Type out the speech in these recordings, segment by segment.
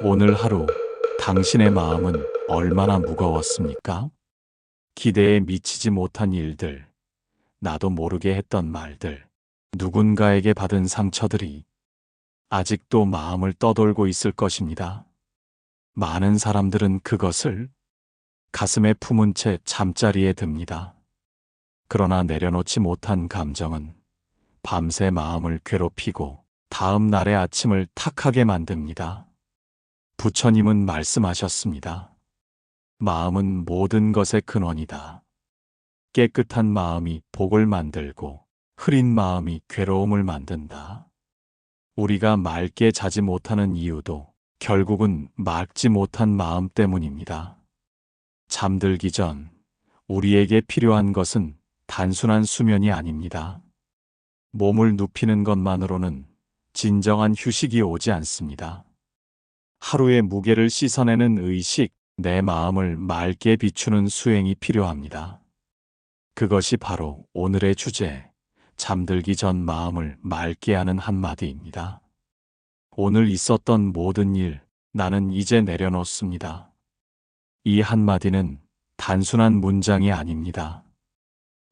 오늘 하루 당신의 마음은 얼마나 무거웠습니까? 기대에 미치지 못한 일들, 나도 모르게 했던 말들, 누군가에게 받은 상처들이 아직도 마음을 떠돌고 있을 것입니다. 많은 사람들은 그것을 가슴에 품은 채 잠자리에 듭니다. 그러나 내려놓지 못한 감정은 밤새 마음을 괴롭히고 다음 날의 아침을 탁하게 만듭니다. 부처님은 말씀하셨습니다. 마음은 모든 것의 근원이다. 깨끗한 마음이 복을 만들고 흐린 마음이 괴로움을 만든다. 우리가 맑게 자지 못하는 이유도 결국은 맑지 못한 마음 때문입니다. 잠들기 전 우리에게 필요한 것은 단순한 수면이 아닙니다. 몸을 눕히는 것만으로는 진정한 휴식이 오지 않습니다. 하루의 무게를 씻어내는 의식, 내 마음을 맑게 비추는 수행이 필요합니다. 그것이 바로 오늘의 주제, 잠들기 전 마음을 맑게 하는 한마디입니다. 오늘 있었던 모든 일, 나는 이제 내려놓습니다. 이 한마디는 단순한 문장이 아닙니다.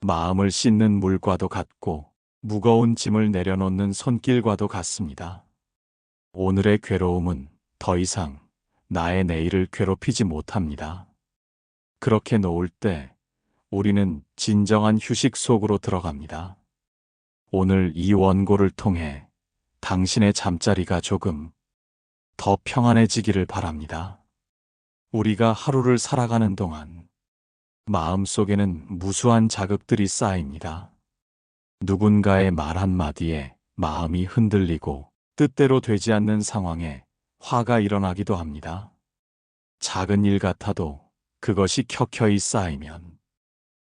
마음을 씻는 물과도 같고 무거운 짐을 내려놓는 손길과도 같습니다. 오늘의 괴로움은 더 이상 나의 내일을 괴롭히지 못합니다. 그렇게 놓을 때 우리는 진정한 휴식 속으로 들어갑니다. 오늘 이 원고를 통해 당신의 잠자리가 조금 더 평안해지기를 바랍니다. 우리가 하루를 살아가는 동안 마음속에는 무수한 자극들이 쌓입니다. 누군가의 말 한마디에 마음이 흔들리고 뜻대로 되지 않는 상황에 화가 일어나기도 합니다. 작은 일 같아도 그것이 켜켜이 쌓이면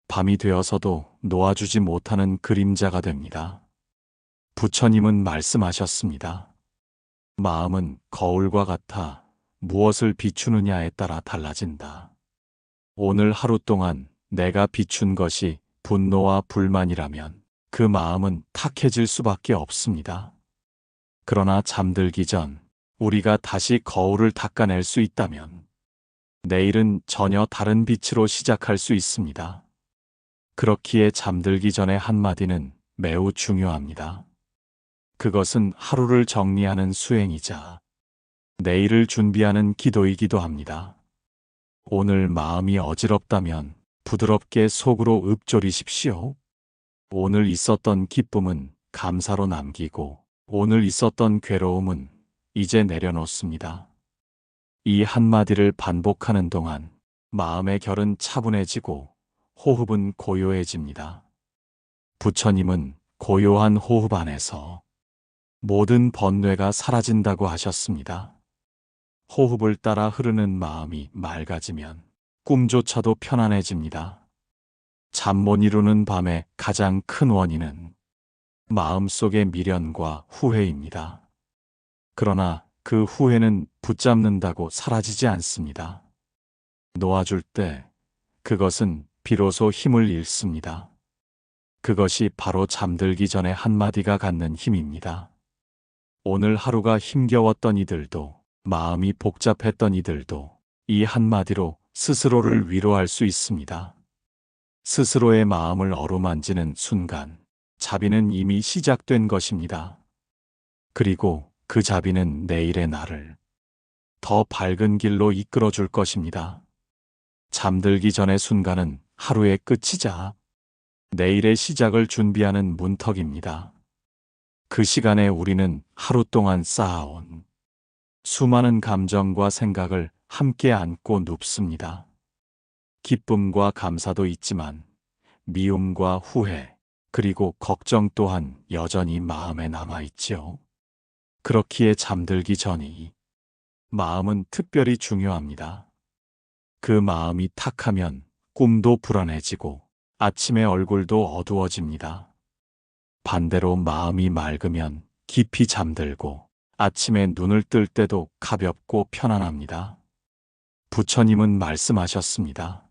밤이 되어서도 놓아주지 못하는 그림자가 됩니다. 부처님은 말씀하셨습니다. 마음은 거울과 같아 무엇을 비추느냐에 따라 달라진다. 오늘 하루 동안 내가 비춘 것이 분노와 불만이라면 그 마음은 탁해질 수밖에 없습니다. 그러나 잠들기 전 우리가 다시 거울을 닦아낼 수 있다면 내일은 전혀 다른 빛으로 시작할 수 있습니다. 그렇기에 잠들기 전의 한마디는 매우 중요합니다. 그것은 하루를 정리하는 수행이자 내일을 준비하는 기도이기도 합니다. 오늘 마음이 어지럽다면 부드럽게 속으로 읊조리십시오. 오늘 있었던 기쁨은 감사로 남기고 오늘 있었던 괴로움은 이제 내려놓습니다. 이 한마디를 반복하는 동안 마음의 결은 차분해지고 호흡은 고요해집니다. 부처님은 고요한 호흡 안에서 모든 번뇌가 사라진다고 하셨습니다. 호흡을 따라 흐르는 마음이 맑아지면 꿈조차도 편안해집니다. 잠 못 이루는 밤의 가장 큰 원인은 마음속의 미련과 후회입니다. 그러나 그 후회는 붙잡는다고 사라지지 않습니다. 놓아줄 때 그것은 비로소 힘을 잃습니다. 그것이 바로 잠들기 전에 한마디가 갖는 힘입니다. 오늘 하루가 힘겨웠던 이들도 마음이 복잡했던 이들도 이 한마디로 스스로를 위로할 수 있습니다. 스스로의 마음을 어루만지는 순간 자비는 이미 시작된 것입니다. 그리고 그 자비는 내일의 나를 더 밝은 길로 이끌어 줄 것입니다. 잠들기 전의 순간은 하루의 끝이자 내일의 시작을 준비하는 문턱입니다. 그 시간에 우리는 하루 동안 쌓아온 수많은 감정과 생각을 함께 안고 눕습니다. 기쁨과 감사도 있지만 미움과 후회, 그리고 걱정 또한 여전히 마음에 남아있지요. 그렇기에 잠들기 전이 마음은 특별히 중요합니다. 그 마음이 탁하면 꿈도 불안해지고 아침의 얼굴도 어두워집니다. 반대로 마음이 맑으면 깊이 잠들고 아침에 눈을 뜰 때도 가볍고 편안합니다. 부처님은 말씀하셨습니다.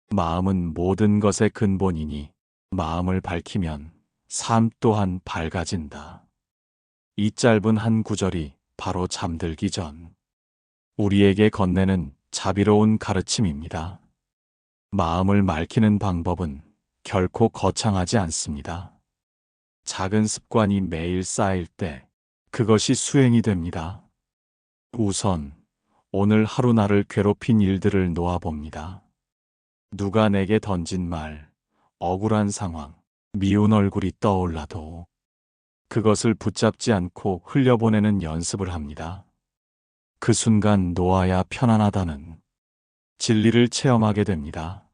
마음은 모든 것의 근본이니 마음을 밝히면 삶 또한 밝아진다. 이 짧은 한 구절이 바로 잠들기 전 우리에게 건네는 자비로운 가르침입니다. 마음을 맑히는 방법은 결코 거창하지 않습니다. 작은 습관이 매일 쌓일 때 그것이 수행이 됩니다. 우선 오늘 하루 나를 괴롭힌 일들을 놓아봅니다. 누가 내게 던진 말, 억울한 상황, 미운 얼굴이 떠올라도 그것을 붙잡지 않고 흘려보내는 연습을 합니다. 그 순간 놓아야 편안하다는 진리를 체험하게 됩니다.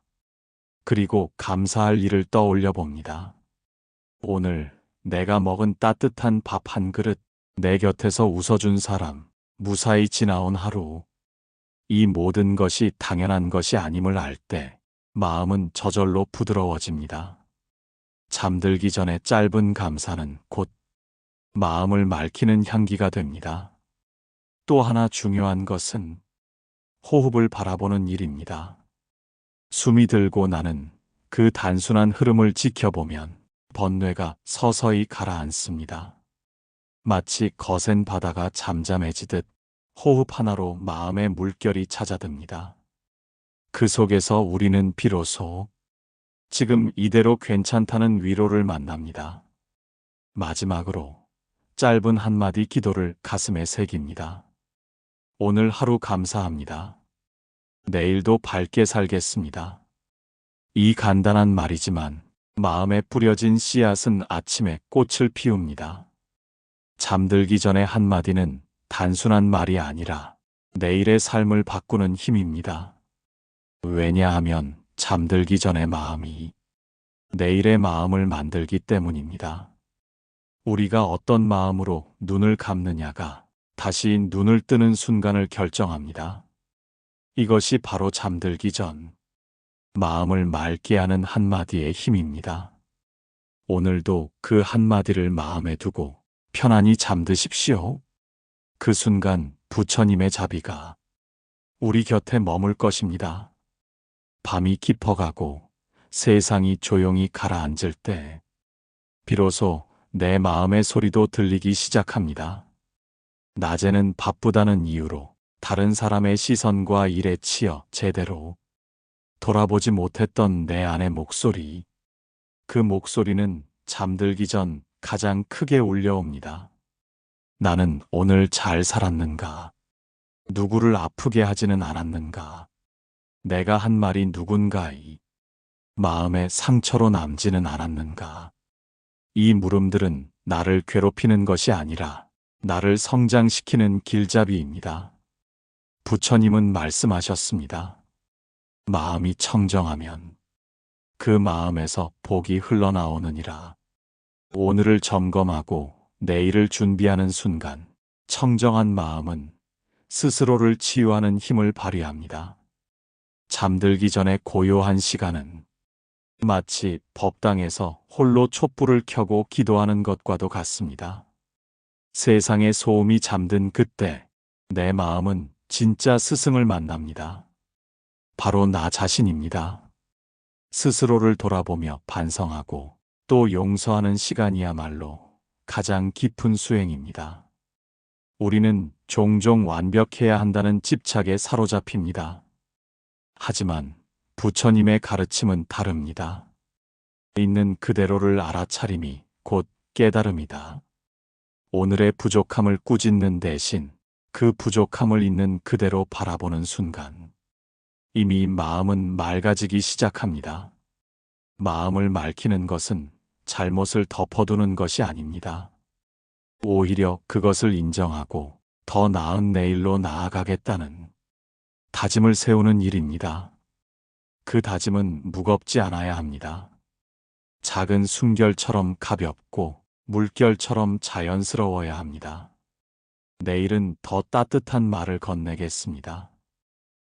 그리고 감사할 일을 떠올려 봅니다. 오늘 내가 먹은 따뜻한 밥 한 그릇, 내 곁에서 웃어준 사람, 무사히 지나온 하루. 이 모든 것이 당연한 것이 아님을 알 때 마음은 저절로 부드러워집니다. 잠들기 전에 짧은 감사는 곧 마음을 맑히는 향기가 됩니다. 또 하나 중요한 것은 호흡을 바라보는 일입니다. 숨이 들고 나는 그 단순한 흐름을 지켜보면 번뇌가 서서히 가라앉습니다. 마치 거센 바다가 잠잠해지듯 호흡 하나로 마음의 물결이 찾아듭니다. 그 속에서 우리는 비로소 지금 이대로 괜찮다는 위로를 만납니다. 마지막으로 짧은 한마디 기도를 가슴에 새깁니다. 오늘 하루 감사합니다. 내일도 밝게 살겠습니다. 이 간단한 말이지만 마음에 뿌려진 씨앗은 아침에 꽃을 피웁니다. 잠들기 전에 한마디는 단순한 말이 아니라 내일의 삶을 바꾸는 힘입니다. 왜냐하면 잠들기 전에 마음이 내일의 마음을 만들기 때문입니다. 우리가 어떤 마음으로 눈을 감느냐가 다시 눈을 뜨는 순간을 결정합니다. 이것이 바로 잠들기 전 마음을 맑게 하는 한마디의 힘입니다. 오늘도 그 한마디를 마음에 두고 편안히 잠드십시오. 그 순간 부처님의 자비가 우리 곁에 머물 것입니다. 밤이 깊어가고 세상이 조용히 가라앉을 때 비로소 내 마음의 소리도 들리기 시작합니다. 낮에는 바쁘다는 이유로 다른 사람의 시선과 일에 치여 제대로 돌아보지 못했던 내 안의 목소리. 그 목소리는 잠들기 전 가장 크게 울려옵니다. 나는 오늘 잘 살았는가? 누구를 아프게 하지는 않았는가? 내가 한 말이 누군가의 마음에 상처로 남지는 않았는가? 이 물음들은 나를 괴롭히는 것이 아니라 나를 성장시키는 길잡이입니다. 부처님은 말씀하셨습니다. 마음이 청정하면 그 마음에서 복이 흘러나오느니라. 오늘을 점검하고 내일을 준비하는 순간 청정한 마음은 스스로를 치유하는 힘을 발휘합니다. 잠들기 전에 고요한 시간은 마치 법당에서 홀로 촛불을 켜고 기도하는 것과도 같습니다. 세상의 소음이 잠든 그때 내 마음은 진짜 스승을 만납니다. 바로 나 자신입니다. 스스로를 돌아보며 반성하고 또 용서하는 시간이야말로 가장 깊은 수행입니다. 우리는 종종 완벽해야 한다는 집착에 사로잡힙니다. 하지만 부처님의 가르침은 다릅니다. 있는 그대로를 알아차림이 곧 깨달음이다. 오늘의 부족함을 꾸짖는 대신 그 부족함을 있는 그대로 바라보는 순간 이미 마음은 맑아지기 시작합니다. 마음을 맑히는 것은 잘못을 덮어두는 것이 아닙니다. 오히려 그것을 인정하고 더 나은 내일로 나아가겠다는 다짐을 세우는 일입니다. 그 다짐은 무겁지 않아야 합니다. 작은 숨결처럼 가볍고 물결처럼 자연스러워야 합니다. 내일은 더 따뜻한 말을 건네겠습니다.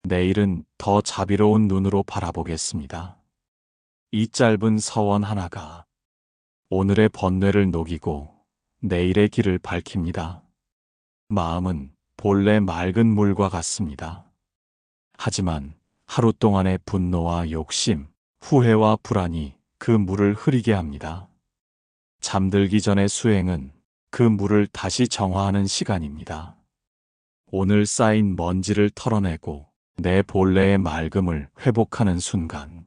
내일은 더 자비로운 눈으로 바라보겠습니다. 이 짧은 서원 하나가 오늘의 번뇌를 녹이고 내일의 길을 밝힙니다. 마음은 본래 맑은 물과 같습니다. 하지만 하루 동안의 분노와 욕심, 후회와 불안이 그 물을 흐리게 합니다. 잠들기 전의 수행은 그 물을 다시 정화하는 시간입니다. 오늘 쌓인 먼지를 털어내고 내 본래의 맑음을 회복하는 순간,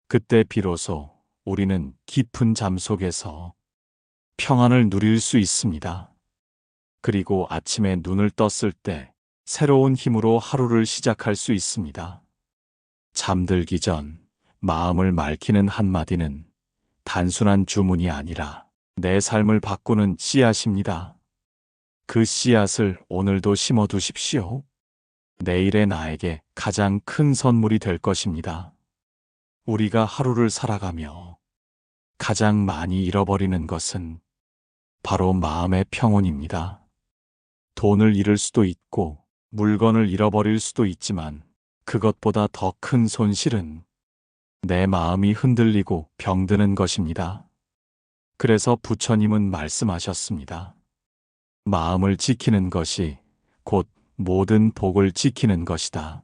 그때 비로소 우리는 깊은 잠 속에서 평안을 누릴 수 있습니다. 그리고 아침에 눈을 떴을 때 새로운 힘으로 하루를 시작할 수 있습니다. 잠들기 전 마음을 맑히는 한마디는 단순한 주문이 아니라 내 삶을 바꾸는 씨앗입니다. 그 씨앗을 오늘도 심어 두십시오. 내일의 나에게 가장 큰 선물이 될 것입니다. 우리가 하루를 살아가며 가장 많이 잃어버리는 것은 바로 마음의 평온입니다. 돈을 잃을 수도 있고 물건을 잃어버릴 수도 있지만 그것보다 더 큰 손실은 내 마음이 흔들리고 병드는 것입니다. 그래서 부처님은 말씀하셨습니다. 마음을 지키는 것이 곧 모든 복을 지키는 것이다.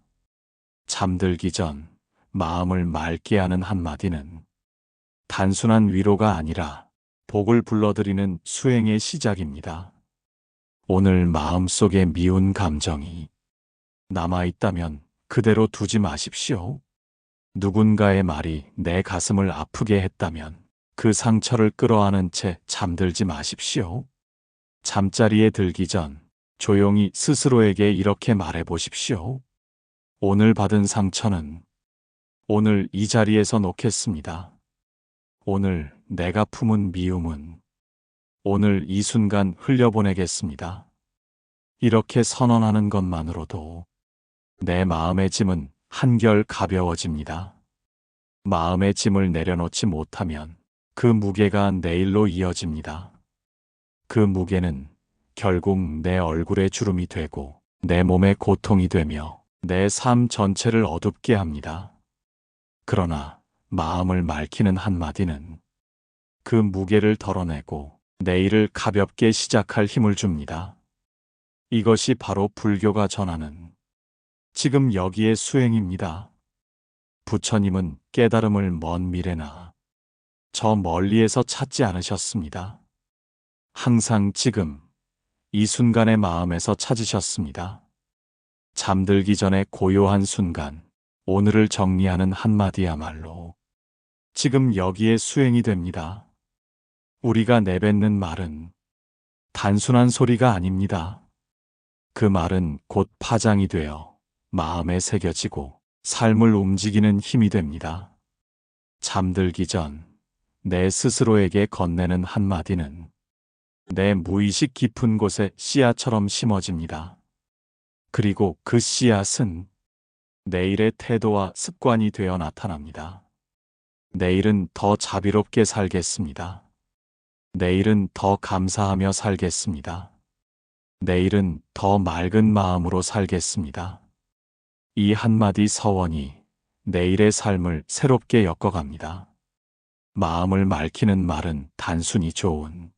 잠들기 전 마음을 맑게 하는 한마디는 단순한 위로가 아니라 복을 불러들이는 수행의 시작입니다. 오늘 마음속에 미운 감정이 남아있다면 그대로 두지 마십시오. 누군가의 말이 내 가슴을 아프게 했다면 그 상처를 끌어안은 채 잠들지 마십시오. 잠자리에 들기 전 조용히 스스로에게 이렇게 말해 보십시오. 오늘 받은 상처는 오늘 이 자리에서 놓겠습니다. 오늘 내가 품은 미움은 오늘 이 순간 흘려보내겠습니다. 이렇게 선언하는 것만으로도 내 마음의 짐은 한결 가벼워집니다. 마음의 짐을 내려놓지 못하면 그 무게가 내일로 이어집니다. 그 무게는 결국 내 얼굴의 주름이 되고 내 몸의 고통이 되며 내 삶 전체를 어둡게 합니다. 그러나 마음을 맑히는 한마디는 그 무게를 덜어내고 내일을 가볍게 시작할 힘을 줍니다. 이것이 바로 불교가 전하는 지금 여기의 수행입니다. 부처님은 깨달음을 먼 미래나 저 멀리에서 찾지 않으셨습니다. 항상 지금 이 순간의 마음에서 찾으셨습니다. 잠들기 전에 고요한 순간, 오늘을 정리하는 한마디야말로 지금 여기에 수행이 됩니다. 우리가 내뱉는 말은 단순한 소리가 아닙니다. 그 말은 곧 파장이 되어 마음에 새겨지고 삶을 움직이는 힘이 됩니다. 잠들기 전 내 스스로에게 건네는 한마디는 내 무의식 깊은 곳에 씨앗처럼 심어집니다. 그리고 그 씨앗은 내일의 태도와 습관이 되어 나타납니다. 내일은 더 자비롭게 살겠습니다. 내일은 더 감사하며 살겠습니다. 내일은 더 맑은 마음으로 살겠습니다. 이 한마디 서원이 내일의 삶을 새롭게 엮어갑니다. 마음을 맑히는 말은 단순히 좋은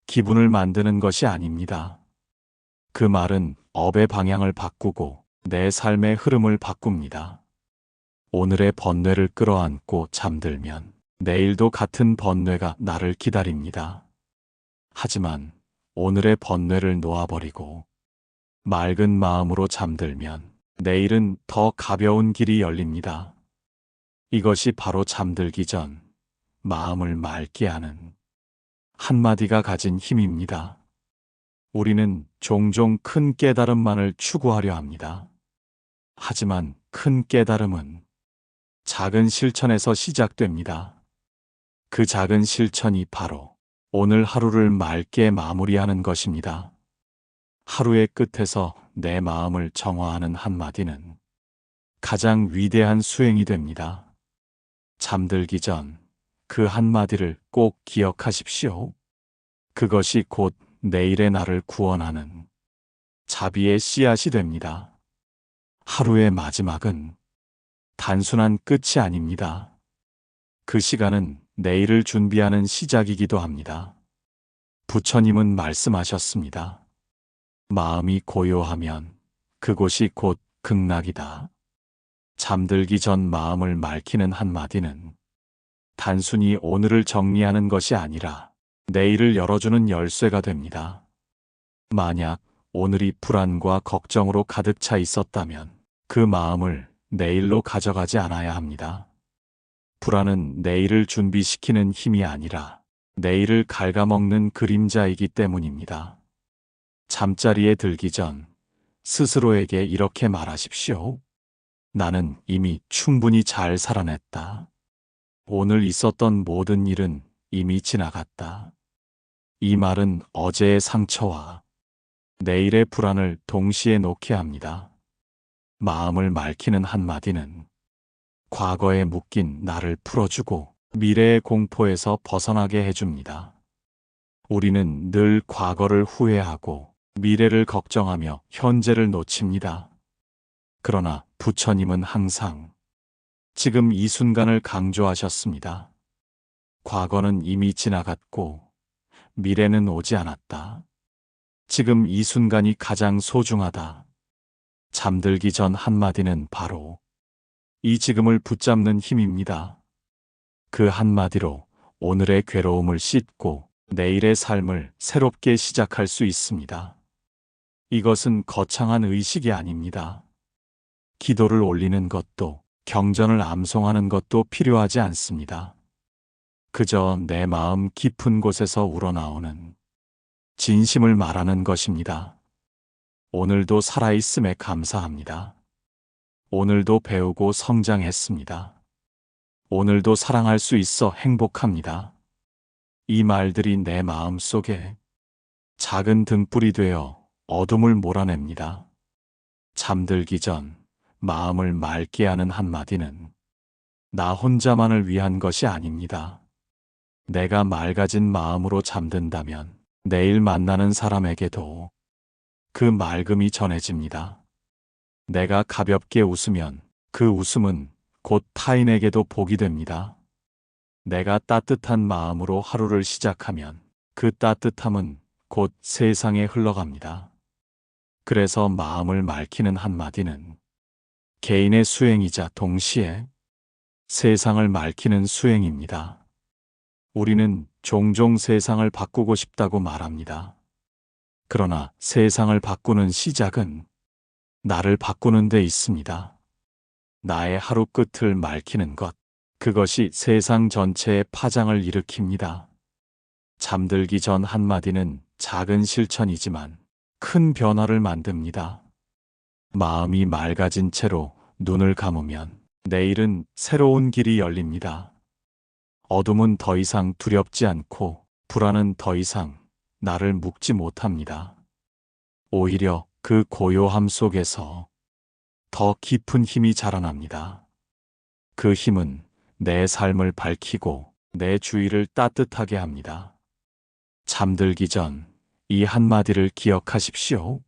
기분을 만드는 것이 아닙니다. 그 말은 업의 방향을 바꾸고 내 삶의 흐름을 바꿉니다. 오늘의 번뇌를 끌어안고 잠들면 내일도 같은 번뇌가 나를 기다립니다. 하지만 오늘의 번뇌를 놓아버리고 맑은 마음으로 잠들면 내일은 더 가벼운 길이 열립니다. 이것이 바로 잠들기 전 마음을 맑게 하는 한마디가 가진 힘입니다. 우리는 종종 큰 깨달음만을 추구하려 합니다. 하지만 큰 깨달음은 작은 실천에서 시작됩니다. 그 작은 실천이 바로 오늘 하루를 맑게 마무리하는 것입니다. 하루의 끝에서 내 마음을 정화하는 한마디는 가장 위대한 수행이 됩니다. 잠들기 전 그 한마디를 꼭 기억하십시오. 그것이 곧 내일의 나를 구원하는 자비의 씨앗이 됩니다. 하루의 마지막은 단순한 끝이 아닙니다. 그 시간은 내일을 준비하는 시작이기도 합니다. 부처님은 말씀하셨습니다. 마음이 고요하면 그곳이 곧 극락이다. 잠들기 전 마음을 맑히는 한마디는 단순히 오늘을 정리하는 것이 아니라 내일을 열어주는 열쇠가 됩니다. 만약 오늘이 불안과 걱정으로 가득 차 있었다면 그 마음을 내일로 가져가지 않아야 합니다. 불안은 내일을 준비시키는 힘이 아니라 내일을 갉아먹는 그림자이기 때문입니다. 잠자리에 들기 전 스스로에게 이렇게 말하십시오. 나는 이미 충분히 잘 살아냈다. 오늘 있었던 모든 일은 이미 지나갔다. 이 말은 어제의 상처와 내일의 불안을 동시에 놓게 합니다. 마음을 맑히는 한마디는 과거에 묶인 나를 풀어주고 미래의 공포에서 벗어나게 해줍니다. 우리는 늘 과거를 후회하고 미래를 걱정하며 현재를 놓칩니다. 그러나 부처님은 항상 지금 이 순간을 강조하셨습니다. 과거는 이미 지나갔고 미래는 오지 않았다. 지금 이 순간이 가장 소중하다. 잠들기 전 한마디는 바로 이 지금을 붙잡는 힘입니다. 그 한마디로 오늘의 괴로움을 씻고 내일의 삶을 새롭게 시작할 수 있습니다. 이것은 거창한 의식이 아닙니다. 기도를 올리는 것도 경전을 암송하는 것도 필요하지 않습니다. 그저 내 마음 깊은 곳에서 우러나오는 진심을 말하는 것입니다. 오늘도 살아있음에 감사합니다. 오늘도 배우고 성장했습니다. 오늘도 사랑할 수 있어 행복합니다. 이 말들이 내 마음 속에 작은 등불이 되어 어둠을 몰아냅니다. 잠들기 전 마음을 맑게 하는 한마디는 나 혼자만을 위한 것이 아닙니다. 내가 맑아진 마음으로 잠든다면 내일 만나는 사람에게도 그 맑음이 전해집니다. 내가 가볍게 웃으면 그 웃음은 곧 타인에게도 복이 됩니다. 내가 따뜻한 마음으로 하루를 시작하면 그 따뜻함은 곧 세상에 흘러갑니다. 그래서 마음을 맑히는 한마디는 개인의 수행이자 동시에 세상을 맑히는 수행입니다. 우리는 종종 세상을 바꾸고 싶다고 말합니다. 그러나 세상을 바꾸는 시작은 나를 바꾸는 데 있습니다. 나의 하루 끝을 맑히는 것, 그것이 세상 전체에 파장을 일으킵니다. 잠들기 전 한마디는 작은 실천이지만 큰 변화를 만듭니다. 마음이 맑아진 채로 눈을 감으면 내일은 새로운 길이 열립니다. 어둠은 더 이상 두렵지 않고 불안은 더 이상 나를 묶지 못합니다. 오히려 그 고요함 속에서 더 깊은 힘이 자라납니다. 그 힘은 내 삶을 밝히고 내 주위를 따뜻하게 합니다. 잠들기 전 이 한마디를 기억하십시오.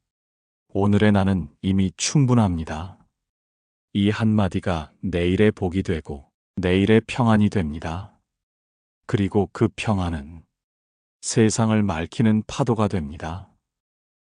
오늘의 나는 이미 충분합니다. 이 한마디가 내일의 복이 되고 내일의 평안이 됩니다. 그리고 그 평안은 세상을 맑히는 파도가 됩니다.